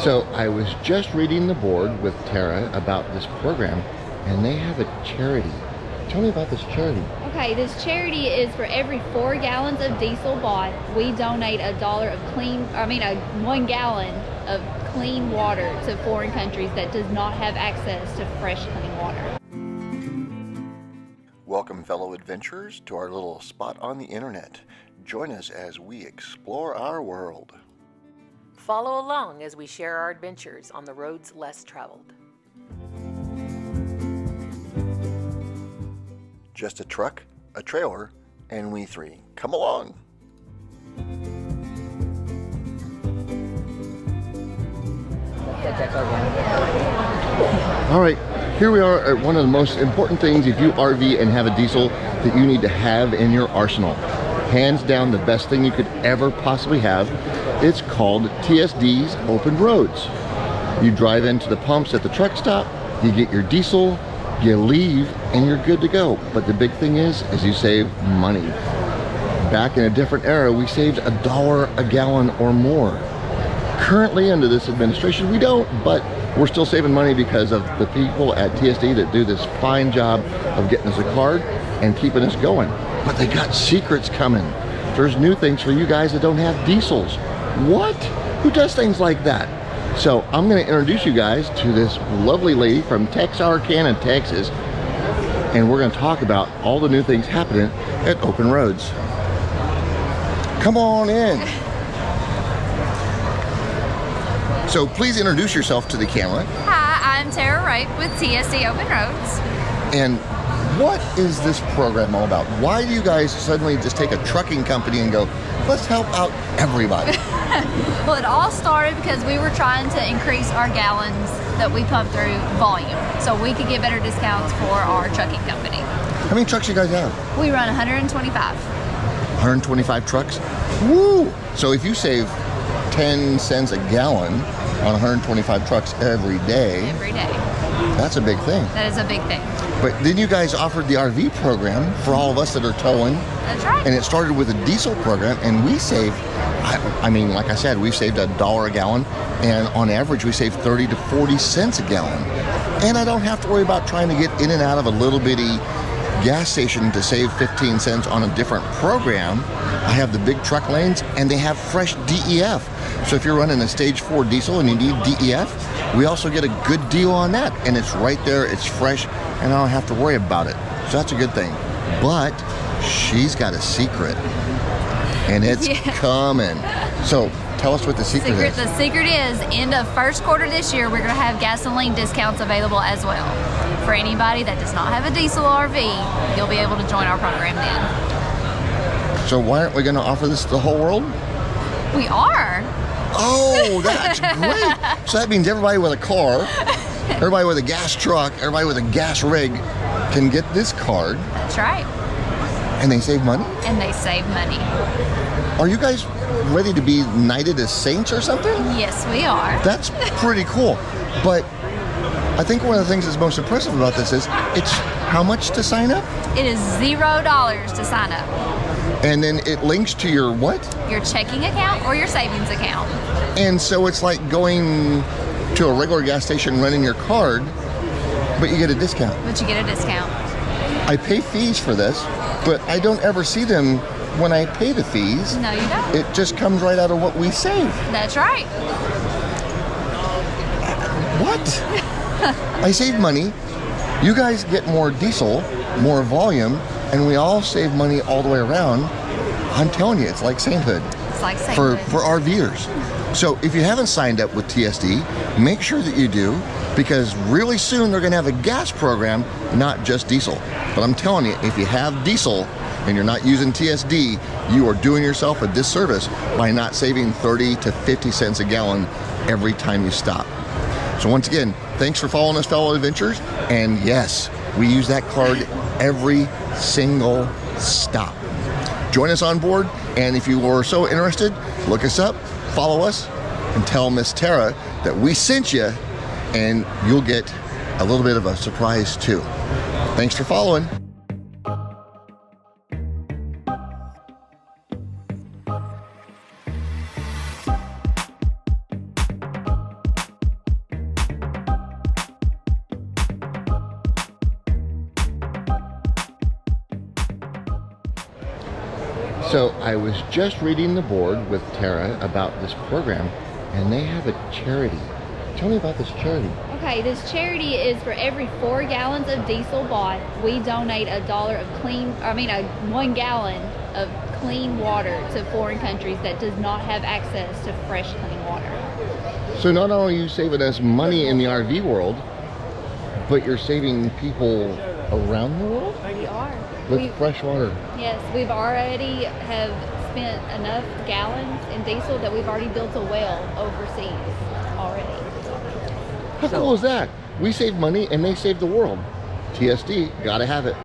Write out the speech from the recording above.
So I was just reading the board with Tara about this program, and they have a charity. Tell me about this charity. Okay, this charity is for every 4 gallons of diesel bought, we donate $1 of $1 gallon of clean water to foreign countries that does not have access to fresh, clean water. Welcome, fellow adventurers, to our little spot on the internet. Join us as we explore our world. Follow along as we share our adventures on the roads less traveled. Just a truck, a trailer, and we three. Come along. All right, here we are at one of the most important things if you RV and have a diesel that you need to have in your arsenal. Hands down, the best thing you could ever possibly have. It's called TSD's Open Roads. You drive into the pumps at the truck stop, you get your diesel, you leave, and you're good to go. But the big thing is you save money. Back in a different era, we saved $1 a gallon or more. Currently, under this administration, we don't, but we're still saving money because of the people at TSD that do this fine job of getting us a card and keeping us going. But they got secrets coming. There's new things for you guys that don't have diesels. What? Who does things like that? So I'm going to introduce you guys to this lovely lady from Texarkana, Texas, and we're going to talk about all the new things happening at Open Roads. Come on in. So please introduce yourself to the camera. Hi, I'm Tara Wright with TSD Open Roads. And what is this program all about? Why do you guys suddenly just take a trucking company and go, let's help out everybody? Well, it all started because we were trying to increase our gallons that we pump through volume so we could get better discounts for our trucking company. How many trucks you guys have? We run 125. 125 trucks? Woo! So if you save 10 cents a gallon on 125 trucks every day, that's a big thing. That is a big thing. But then you guys offered the RV program for all of us that are towing. That's right. And it started with a diesel program, and we saved, I mean, like I said, we've saved $1 a gallon, and on average we save 30 to 40 cents a gallon. And I don't have to worry about trying to get in and out of a little bitty gas station to save 15 cents on a different program. I have the big truck lanes, and they have fresh DEF. So if you're running a stage 4 diesel and you need DEF, we also get a good deal on that. And it's right there, it's fresh, and I don't have to worry about it. So that's a good thing. But she's got a secret, and it's coming. So tell us what the secret is. The secret is, end of first quarter this year, we're going to have gasoline discounts available as well. For anybody that does not have a diesel RV, you'll be able to join our program then. So why aren't we going to offer this to the whole world? We are. Oh, that's great. So that means everybody with a car, everybody with a gas truck, everybody with a gas rig can get this card. That's right. And they save money? And they save money. Are you guys ready to be knighted as saints or something? Yes, we are. That's pretty cool. But I think one of the things that's most impressive about this is it's how much to sign up? It is $0 to sign up. And then it links to your what? Your checking account or your savings account. And so it's like going to a regular gas station running your card, but you get a discount. But you get a discount. I pay fees for this, but I don't ever see them when I pay the fees. No, you don't. It just comes right out of what we save. That's right. What? I save money. You guys get more diesel, more volume, and we all save money all the way around. I'm telling you, it's like sainthood. It's like sainthood. For RV'ers. So if you haven't signed up with TSD, make sure that you do, because really soon they're going to have a gas program, not just diesel. But I'm telling you, if you have diesel and you're not using TSD, you are doing yourself a disservice by not saving 30 to 50 cents a gallon every time you stop. So once again, thanks for following us, fellow adventurers. And yes, we use that card every single stop. Join us on board, and if you are so interested, look us up, follow us, and tell Miss Tara that we sent you, and you'll get a little bit of a surprise too. Thanks for following. So I was just reading the board with Tara about this program, and they have a charity. Tell me about this charity. Okay, this charity is for every 4 gallons of diesel bought, we donate $1 of 1 gallon of clean water to foreign countries that does not have access to fresh, clean water. So not only are you saving us money in the RV world, but you're saving people around the world We are. with fresh water. Yes, we've already have spent enough gallons in diesel that we've already built a well overseas already. How cool is that? We save money and they save the world. TSD, gotta have it.